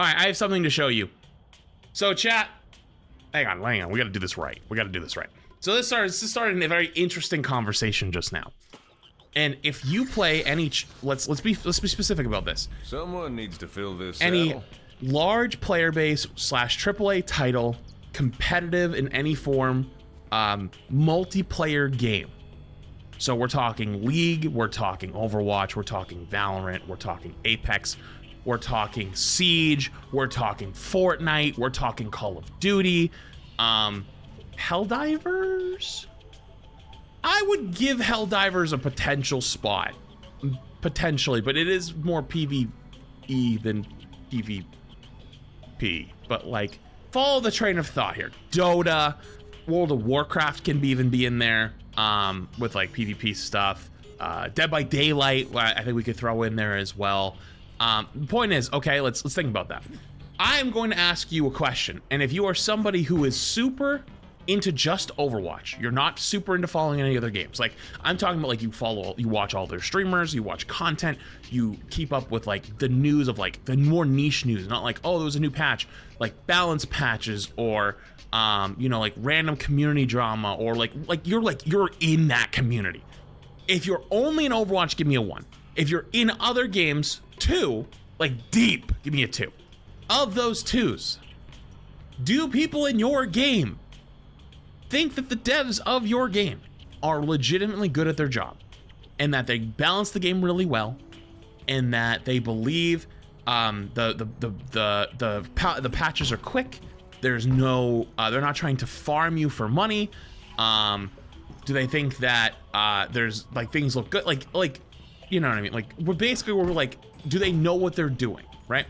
All right, I have something to show you. So chat, hang on. We got to do this right. So this started a very interesting conversation just now. And if you play any, let's be specific about this. Someone needs to fill this Any cell. large player base / AAA title, competitive in any form, multiplayer game. So we're talking League, we're talking Overwatch, we're talking Valorant, we're talking Apex, we're talking Siege, we're talking Fortnite, we're talking Call of Duty, Helldivers? I would give Helldivers a potential spot. Potentially, but it is more PvE than PvP. But like, follow the train of thought here. Dota, World of Warcraft can even be in there with like PvP stuff. Dead by Daylight, I think we could throw in there as well. The point is, okay, let's think about that. I am going to ask you a question, and if you are somebody who is super into just Overwatch, you're not super into following any other games. Like, I'm talking about like you watch all their streamers, you watch content, you keep up with like the news of like the more niche news, not like, oh, there was a new patch, like balance patches or you know, like random community drama, or like you're in that community. If you're only in Overwatch, give me a 1. If you're in other games, 2, like deep, give me a 2. Of those 2s, do people in your game think that the devs of your game are legitimately good at their job, and that they balance the game really well, and that they believe the patches are quick? There's no, they're not trying to farm you for money. Do they think that there's like things look good? Like, you know what I mean? Like, we're like, do they know what they're doing, right?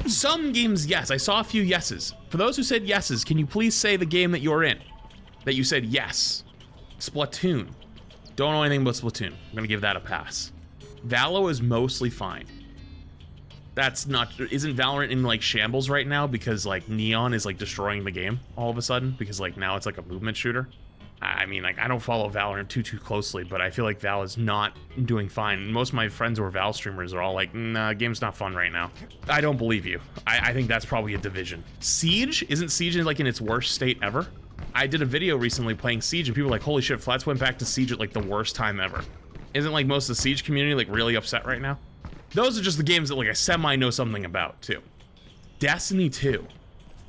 Some games, yes. I saw a few yeses. For those who said yeses, can you please say the game that you're in? That you said yes. Splatoon. Don't know anything about Splatoon. I'm gonna give that a pass. Valo is mostly fine. That's not, isn't Valorant in like shambles right now because like Neon is like destroying the game all of a sudden, because like now it's like a movement shooter? I mean, like, I don't follow Valorant too closely, but I feel like Val is not doing fine. Most of my friends who are Val streamers are all like, nah, game's not fun right now. I don't believe you. I think that's probably a division. Siege? Isn't Siege like in its worst state ever? I did a video recently playing Siege and people were like, holy shit, Flats went back to Siege at like the worst time ever. Isn't like most of the Siege community like really upset right now? Those are just the games that like I semi know something about too. Destiny 2.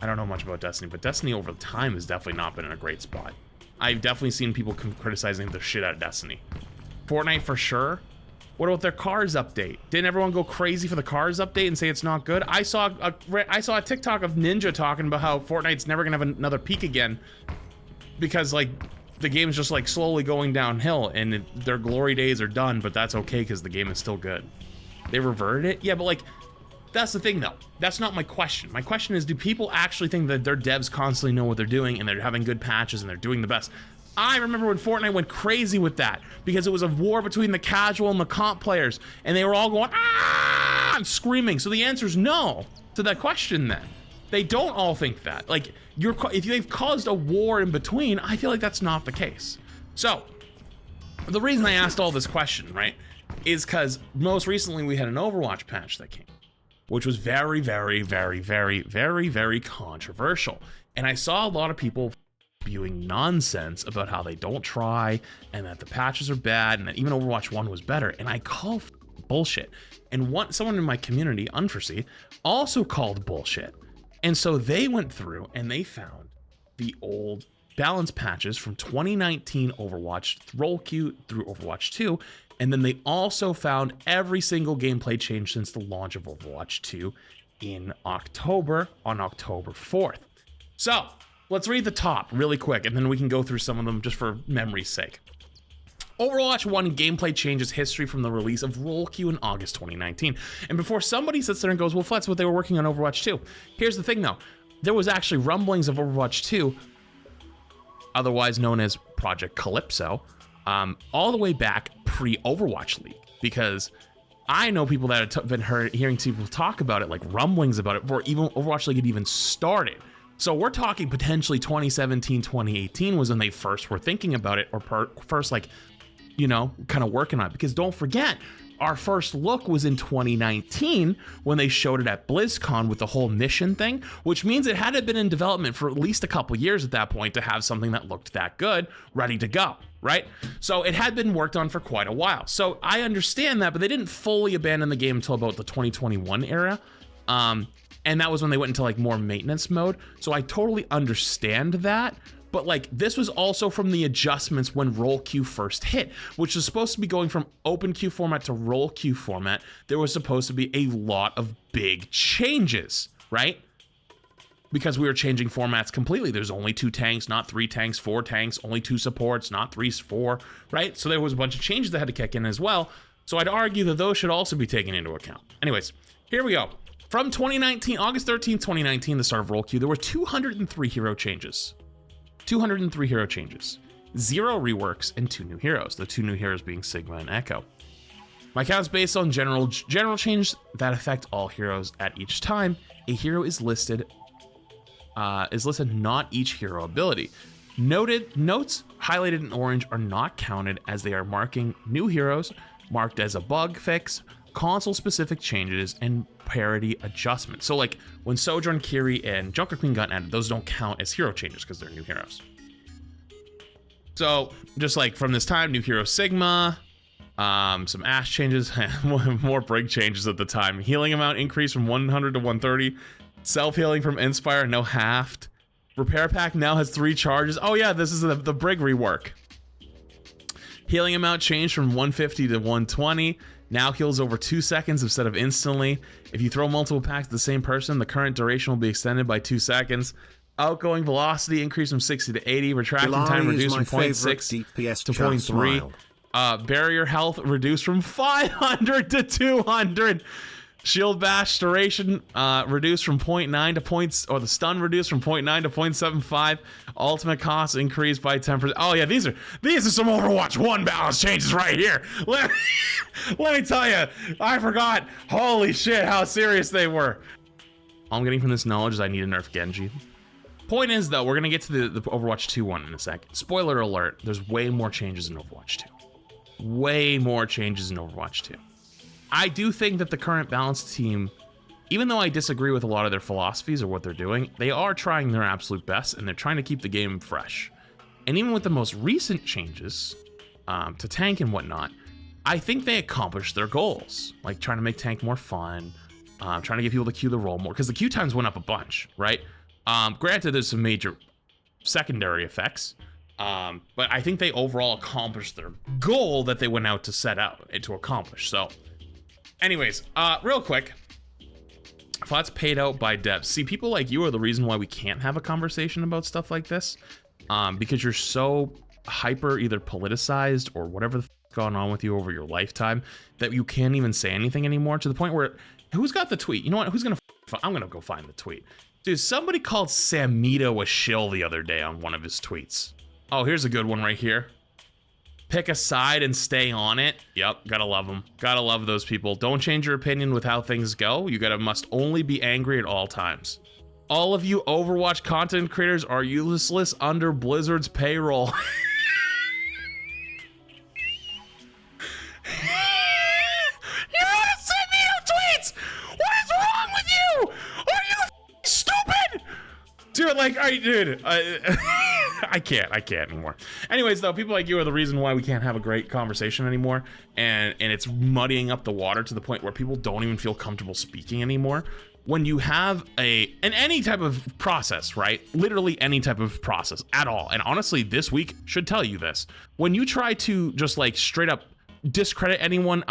I don't know much about Destiny, but Destiny over time has definitely not been in a great spot. I've definitely seen people criticizing the shit out of Destiny. Fortnite for sure. What about their Cars update? Didn't everyone go crazy for the Cars update and say it's not good? I saw a TikTok of Ninja talking about how Fortnite's never gonna have another peak again because like the game's just like slowly going downhill and their glory days are done, but that's okay because the game is still good. They reverted it? Yeah, but like, that's the thing though. That's not my question. My question is, do people actually think that their devs constantly know what they're doing and they're having good patches and they're doing the best? I remember when Fortnite went crazy with that because it was a war between the casual and the comp players and they were all going, ah, and screaming. So the answer is no to that question then. They don't all think that. Like, if they've caused a war in between, I feel like that's not the case. So, the reason I asked all this question, right, is because most recently we had an Overwatch patch that came, which was very, very, very, very, very, very controversial. And I saw a lot of people spewing nonsense about how they don't try and that the patches are bad and that even Overwatch 1 was better. And I call bullshit. And someone in my community, Unforesee, also called bullshit. And so they went through and they found the old balance patches from 2019 Overwatch roll queue through Overwatch 2. And then they also found every single gameplay change since the launch of Overwatch 2 in October, on October 4th. So let's read the top really quick, and then we can go through some of them just for memory's sake. Overwatch 1 gameplay changes history from the release of Roll Queue in August 2019. And before somebody sits there and goes, well, that's what they were working on Overwatch 2. Here's the thing though, there was actually rumblings of Overwatch 2, otherwise known as Project Calypso, all the way back pre-Overwatch League, because I know people that have been hearing people talk about it, like rumblings about it, before even Overwatch League had even started. So we're talking potentially 2017, 2018 was when they first were thinking about it, or first like, you know, kind of working on it. Because don't forget, our first look was in 2019 when they showed it at BlizzCon with the whole mission thing, which means it had been in development for at least a couple years at that point to have something that looked that good, ready to go, right? So it had been worked on for quite a while. So I understand that, but they didn't fully abandon the game until about the 2021 era. And that was when they went into like more maintenance mode. So I totally understand that. But like this was also from the adjustments when roll queue first hit, which is supposed to be going from open queue format to roll queue format. There was supposed to be a lot of big changes, right? Because we were changing formats completely. There's only 2 tanks, not 3 tanks, 4 tanks, only 2 supports, not 3, 4, right? So there was a bunch of changes that had to kick in as well. So I'd argue that those should also be taken into account. Anyways, here we go. From 2019, August 13th, 2019, the start of roll queue, there were 203 hero changes. 203 hero changes, 0 reworks, and 2 new heroes, the 2 new heroes being Sigma and Echo. My count's based on general changes that affect all heroes at each time. A hero is listed, not each hero ability. Notes highlighted in orange are not counted as they are marking new heroes, marked as a bug fix, console-specific changes, and parity adjustments. So like when Sojourn, Kiri, and Junker Queen got added, those don't count as hero changes because they're new heroes. So just like from this time, new hero Sigma, some Ashe changes, more break changes at the time. Healing amount increased from 100 to 130. Self-healing from Inspire, no halved. Repair pack now has 3 charges. Oh yeah, this is the Brig rework. Healing amount changed from 150 to 120. Now heals over 2 seconds instead of instantly. If you throw multiple packs at the same person, the current duration will be extended by 2 seconds. Outgoing velocity increased from 60 to 80. Retracting time reduced from 0.6 to 0.3. Barrier health reduced from 500 to 200. Shield bash duration reduced from 0.9 to points, or the stun reduced from 0.9 to 0.75. Ultimate cost increased by 10%. Oh yeah, these are some Overwatch 1 balance changes right here. Let me tell you, I forgot. Holy shit, how serious they were. All I'm getting from this knowledge is I need to nerf Genji. Point is though, we're gonna get to the Overwatch 2 one in a sec. Spoiler alert, there's way more changes in Overwatch 2. Way more changes in Overwatch 2. I do think that the current balanced team, even though I disagree with a lot of their philosophies or what they're doing, they are trying their absolute best and they're trying to keep the game fresh. And even with the most recent changes to tank and whatnot, I think they accomplished their goals, like trying to make tank more fun, trying to get people to queue the role more, because the queue times went up a bunch, right? Granted, there's some major secondary effects, but I think they overall accomplished their goal that they went out to set out to accomplish. So anyways, real quick, Flats paid out by devs. See, people like you are the reason why we can't have a conversation about stuff like this, because you're so hyper either politicized or whatever the gone on with you over your lifetime that you can't even say anything anymore, to the point where, who's got the tweet? You know what? Who's gonna? I'm gonna go find the tweet. Dude, somebody called Samito a shill the other day on one of his tweets. Oh, here's a good one right here. Pick a side and stay on it. Yep, gotta love them. Gotta love those people. Don't change your opinion with how things go. You must only be angry at all times. All of you Overwatch content creators are useless under Blizzard's payroll. Dude, like, I can't anymore. Anyways, though, people like you are the reason why we can't have a great conversation anymore, and it's muddying up the water to the point where people don't even feel comfortable speaking anymore. When you have any type of process, right? Literally any type of process at all. And honestly, this week should tell you this. When you try to just like straight up discredit anyone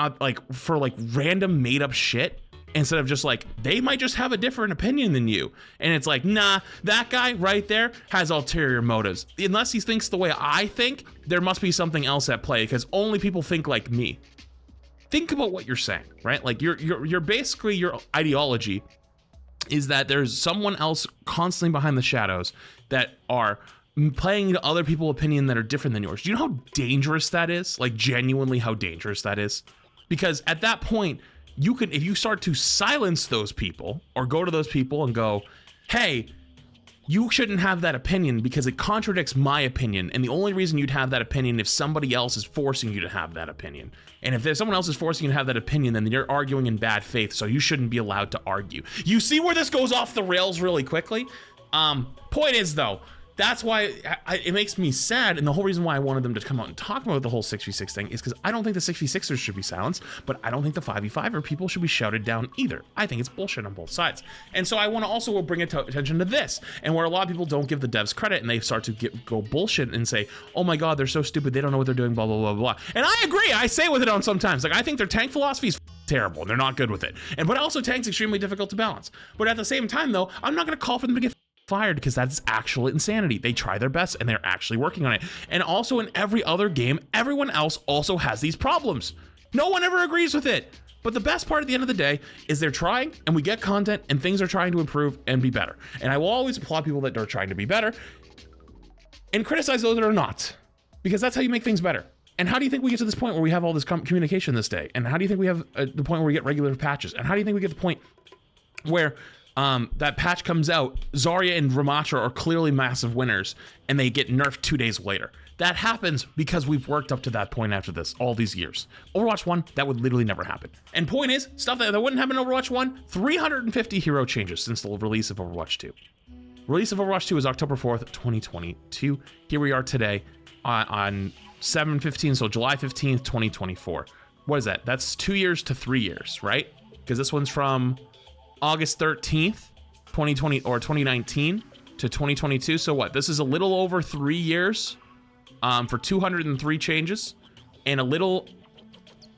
for random made up shit, instead of just like, they might just have a different opinion than you. And it's like, nah, that guy right there has ulterior motives. Unless he thinks the way I think, there must be something else at play, because only people think like me. Think about what you're saying, right? Like you're basically, your ideology is that there's someone else constantly behind the shadows that are playing to other people's opinion that are different than yours. Do you know how dangerous that is? Like genuinely how dangerous that is? Because at that point, you could, if you start to silence those people or go to those people and go, hey, you shouldn't have that opinion because it contradicts my opinion. And the only reason you'd have that opinion if somebody else is forcing you to have that opinion. And if there's someone else is forcing you to have that opinion, then you're arguing in bad faith. So you shouldn't be allowed to argue. You see where this goes off the rails really quickly? Point is though, that's why it makes me sad, and the whole reason why I wanted them to come out and talk about the whole 6v6 thing is because I don't think the 6v6ers should be silenced, but I don't think the 5v5er people should be shouted down either. I think it's bullshit on both sides. And so I want to also bring attention to this, and where a lot of people don't give the devs credit, and they start to go bullshit and say, oh my god, they're so stupid, they don't know what they're doing, blah, blah, blah, blah. And I agree, I say with it on sometimes. Like, I think their tank philosophy is terrible, and they're not good with it. But also, tank's extremely difficult to balance. But at the same time, though, I'm not going to call for them to get fired because that's actual insanity. They try their best and they're actually working on it. And also in every other game, everyone else also has these problems. No one ever agrees with it. But the best part at the end of the day is they're trying and we get content and things are trying to improve and be better. And I will always applaud people that are trying to be better and criticize those that are not, because that's how you make things better. And how do you think we get to this point where we have all this communication this day? And how do you think we have the point where we get regular patches? And how do you think we get the point where that patch comes out, Zarya and Ramattra are clearly massive winners, and they get nerfed 2 days later? That happens because we've worked up to that point after this, all these years. Overwatch 1, that would literally never happen. And point is, stuff that wouldn't happen in Overwatch 1, 350 hero changes since the release of Overwatch 2. Release of Overwatch 2 is October 4th, 2022. Here we are today on 7/15, so July 15th, 2024. What is that? That's 2 years to 3 years, right? Because this one's from August 13th, 2020 or 2019 to 2022. So what? This is a little over 3 years for 203 changes, and a little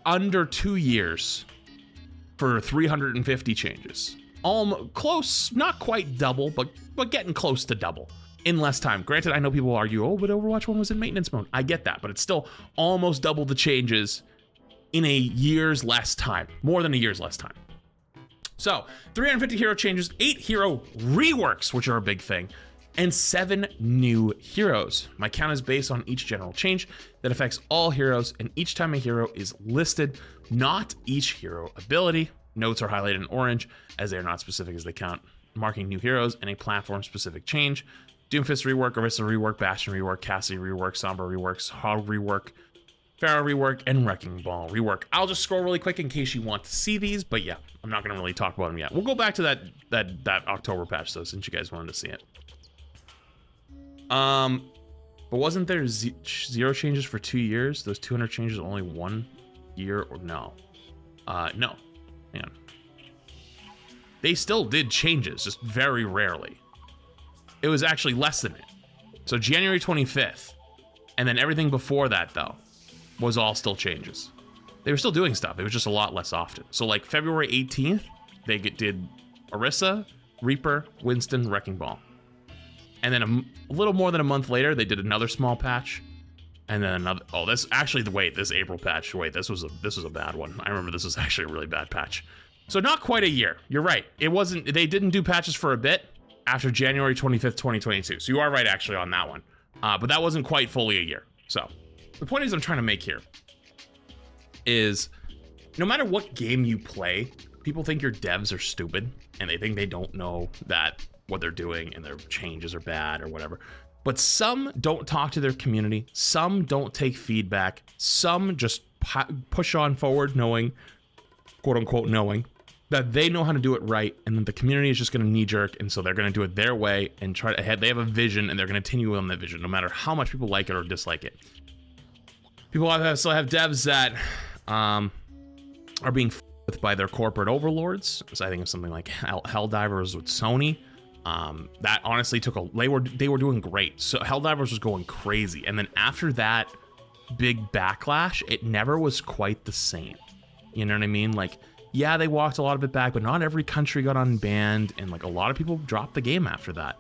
under 2 years for 350 changes. Close, not quite double, but getting close to double in less time. Granted, I know people argue, oh, but Overwatch 1 was in maintenance mode. I get that, but it's still almost double the changes in a year's less time, more than a year's less time. So 350 hero changes, 8 hero reworks, which are a big thing, and 7 new heroes. My count is based on each general change that affects all heroes, and each time a hero is listed, not each hero ability. Notes are highlighted in orange as they are not specific as they count, marking new heroes and a platform specific change. Doomfist rework, Orisa rework, Bastion rework, Cassie rework, Sombra rework, Hog rework, Pharaoh rework, and Wrecking Ball rework. I'll just scroll really quick in case you want to see these, but yeah, I'm not gonna really talk about them yet. We'll go back to that October patch though, since you guys wanted to see it. But wasn't there 0 changes for 2 years? Those 200 changes only 1 year, or no? No, hang on. They still did changes, just very rarely. It was actually less than it. So January 25th, and then everything before that though was all still changes. They were still doing stuff. It was just a lot less often. So like February 18th, they did Orisa, Reaper, Winston, Wrecking Ball. And then a little more than a month later, they did another small patch. And then another, oh, this actually, this April patch, wait, this was a bad one. I remember this was actually a really bad patch. So not quite a year. You're right. It wasn't, they didn't do patches for a bit after January 25th, 2022. So you are right actually on that one. But that wasn't quite fully a year. So the point is I'm trying to make here is no matter what game you play, people think your devs are stupid and they think they don't know that what they're doing and their changes are bad or whatever. But some don't talk to their community. Some don't take feedback. Some just push on forward knowing, quote unquote, knowing that they know how to do it right, and then the community is just going to knee jerk, and so they're going to do it their way and try to they have a vision, and they're going to continue on that vision no matter how much people like it or dislike it. People still have devs that are being with by their corporate overlords. So I think of something like Helldivers with Sony. That honestly took they were doing great. So Helldivers was going crazy, and then after that big backlash, it never was quite the same. You know what I mean? Like, yeah, they walked a lot of it back, but not every country got unbanned, and like a lot of people dropped the game after that.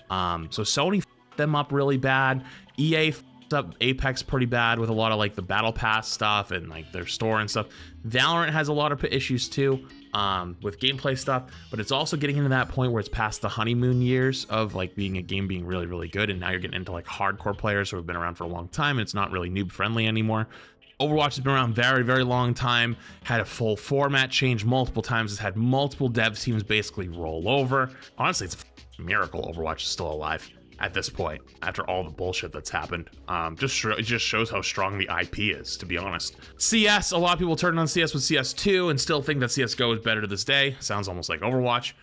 So Sony f***ed them up really bad. EA f***ed up Apex pretty bad with a lot of like the battle pass stuff and like their store and stuff. Valorant has a lot of issues too with gameplay stuff, but it's also getting into that point where it's past the honeymoon years of like being a game being really, really good, and now you're getting into like hardcore players who have been around for a long time, and it's not really noob friendly anymore. Overwatch has been around very, very long time, had a full format change multiple times, has had multiple dev teams basically roll over. Honestly, it's a miracle Overwatch is still alive at this point, after all the bullshit that's happened. It just shows how strong the IP is, to be honest. CS, a lot of people turned on CS with CS2 and still think that CSGO is better to this day. Sounds almost like Overwatch.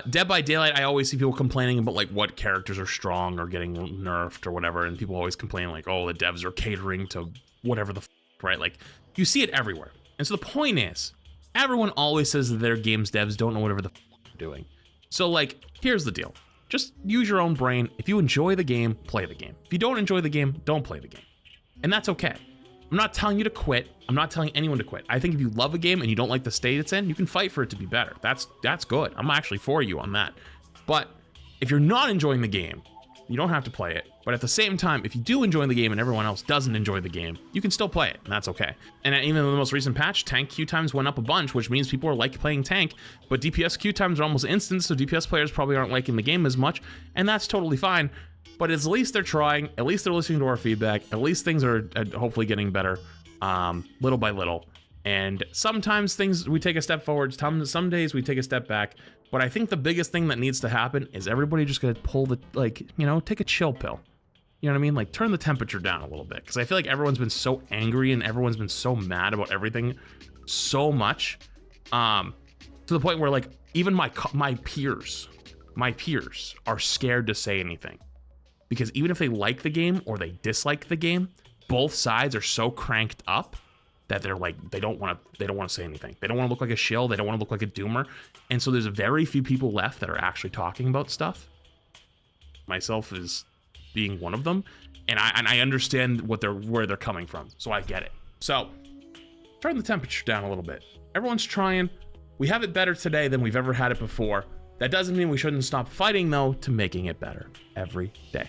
Dead by Daylight, I always see people complaining about like what characters are strong or getting nerfed or whatever, and people always complain like, oh, the devs are catering to whatever the right? Like, you see it everywhere. And so the point is, everyone always says that their games devs don't know whatever the they're doing. So like, here's the deal. Just use your own brain. If you enjoy the game, play the game. If you don't enjoy the game, don't play the game. And that's okay. I'm not telling you to quit. I'm not telling anyone to quit. I think if you love a game and you don't like the state it's in, you can fight for it to be better. That's good. I'm actually for you on that. But if you're not enjoying the game, you don't have to play it. But at the same time, if you do enjoy the game and everyone else doesn't enjoy the game, you can still play it, and that's okay. And even in the most recent patch, tank queue times went up a bunch, which means people are like playing tank, but DPS queue times are almost instant, so DPS players probably aren't liking the game as much, and that's totally fine. But at least they're trying, at least they're listening to our feedback, at least things are hopefully getting better, little by little. And sometimes we take a step forward, some days we take a step back, but I think the biggest thing that needs to happen is everybody just gonna pull the, like, you know, take a chill pill. You know what I mean? Like, turn the temperature down a little bit, because I feel like everyone's been so angry and everyone's been so mad about everything so much, to the point where, like, even my peers are scared to say anything, because even if they like the game or they dislike the game, both sides are so cranked up that they're like, they don't want to say anything. They don't want to look like a shill. They don't want to look like a doomer. And so there's very few people left that are actually talking about stuff. Myself is being one of them, and I understand where they're coming from, so I get it. So turn the temperature down a little bit. Everyone's trying. We have it better today than we've ever had it before. That doesn't mean we shouldn't stop fighting, though, to making it better every day.